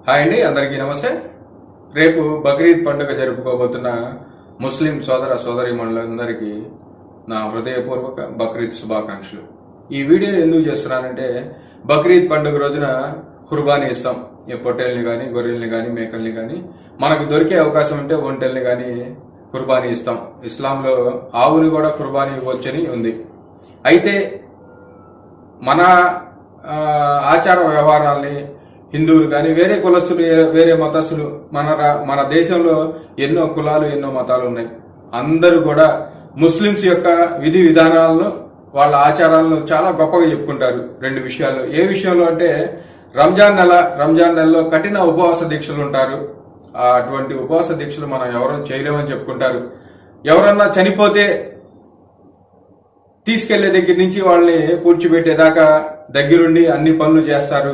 Hi అండి, అందరికీ నమస్తే. రేపు బక్రీద్ పండుగ జరుపుకోబోతున్న ముస్లిం సోదర సోదరీమణులందరికీ నా హృదయపూర్వక బక్రీద్ శుభాకాంక్షలు. ఈ వీడియో ఎందుకు చేస్తున్నానంటే, బక్రీద్ పండుగ రోజున కుర్బానీ ఇస్తాం. పొట్టేల్ని కానీ, గొర్రెల్ని కానీ, మేకల్ని కానీ మనకు దొరికే అవకాశం ఉంటే ఒంటెల్ని కానీ కుర్బానీ ఇస్తాం. ఇస్లాంలో ఆవుని కూడా కుర్బానీ ఇవ్వచ్చని ఉంది. అయితే మన ఆచార వ్యవహారాల్ని హిందువులు కానీ, వేరే కులస్తులు, వేరే మతస్థులు, మన దేశంలో ఎన్నో కులాలు, ఎన్నో మతాలు ఉన్నాయి. అందరూ కూడా ముస్లింస్ యొక్క విధి విధానాలను, వాళ్ళ ఆచారాలను చాలా గొప్పగా చెప్పుకుంటారు. రెండు విషయాల్లో. ఏ విషయంలో అంటే, రంజాన్ నెలలో కఠిన ఉపవాస దీక్షలు ఉంటారు. అటువంటి ఉపవాస దీక్షలు మనం ఎవరూ చేయలేమని చెప్పుకుంటారు. ఎవరన్నా చనిపోతే తీసుకెళ్లే దగ్గర నుంచి వాళ్ళని పూడ్చిపెట్టేదాకా దగ్గరుండి అన్ని పనులు చేస్తారు.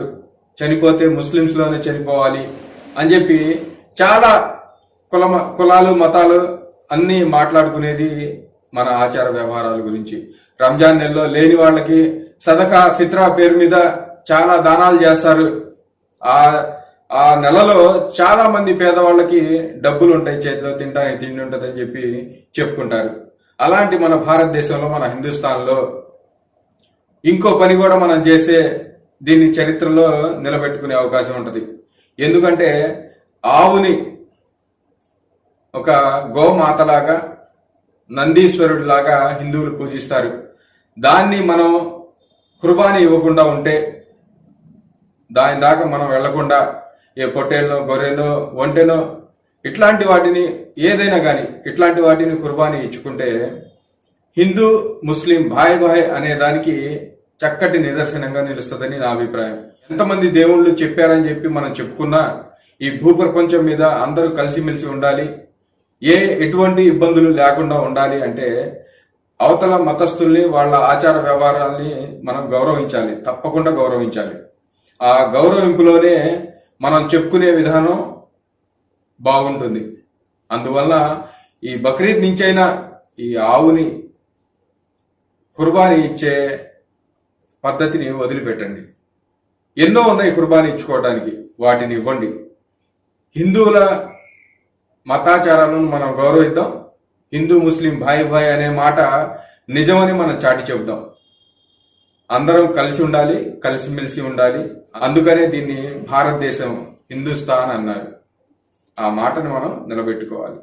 చనిపోతే ముస్లింస్ లోనే చనిపోవాలి అని చెప్పి చాలా కులాలు, మతాలు అన్ని మాట్లాడుకునేది మన ఆచార వ్యవహారాల గురించి. రంజాన్ నెలలో లేని వాళ్ళకి సదకా ఫిత్రా పేరు మీద చాలా దానాలు చేస్తారు. ఆ నెలలో చాలా మంది పేదవాళ్ళకి డబ్బులు ఉంటాయి, చేతిలో తినడానికి తిండి ఉంటుందని చెప్పి చెప్పుకుంటారు. అలాంటి మన భారతదేశంలో, మన హిందుస్థాన్లో ఇంకో పని కూడా మనం చేస్తే దీన్ని చరిత్రలో నిలబెట్టుకునే అవకాశం ఉంటుంది. ఎందుకంటే ఆవుని ఒక గోమాతలాగా, నందీశ్వరుడిలాగా హిందువులు పూజిస్తారు. దాన్ని మనం కుర్బానీ ఇవ్వకుండా ఉంటే, దాని దాకా మనం వెళ్లకుండా ఏ పొట్టేళ్ళనో, గొర్రెనో, ఒంటెనో ఇట్లాంటి వాటిని, ఏదైనా కానీ ఇట్లాంటి వాటిని కుర్బానీ ఇచ్చుకుంటే హిందూ ముస్లిం భాయ్ అనే దానికి చక్కటి నిదర్శనంగా నిలుస్తుందని నా అభిప్రాయం. ఎంతమంది దేవుళ్ళు చెప్పారని చెప్పి మనం చెప్పుకున్నా, ఈ భూప్రపంచం మీద అందరూ కలిసిమెలిసి ఉండాలి, ఎటువంటి ఇబ్బందులు లేకుండా ఉండాలి అంటే అవతల మతస్థుల్ని, వాళ్ళ ఆచార వ్యవహారాల్ని మనం గౌరవించాలి, తప్పకుండా గౌరవించాలి. ఆ గౌరవింపులోనే మనం చెప్పుకునే విధానం బాగుంటుంది. అందువల్ల ఈ బక్రీద్ నుంచైనా ఈ ఆవుని కుర్బానీ ఇచ్చే పద్ధతిని వదిలిపెట్టండి. ఎన్నో ఉన్నాయి కుర్బానీ ఇచ్చుకోవడానికి, వాటిని ఇవ్వండి. హిందువుల మతాచారాలను మనం గౌరవిద్దాం. హిందూ ముస్లిం భాయ్ అనే మాట నిజమని మనం చాటి చెబుదాం. అందరం కలిసి ఉండాలి, కలిసిమెలిసి ఉండాలి. అందుకనే దీన్ని భారతదేశం, హిందుస్థాన్ అన్నారు. ఆ మాటను మనం నిలబెట్టుకోవాలి.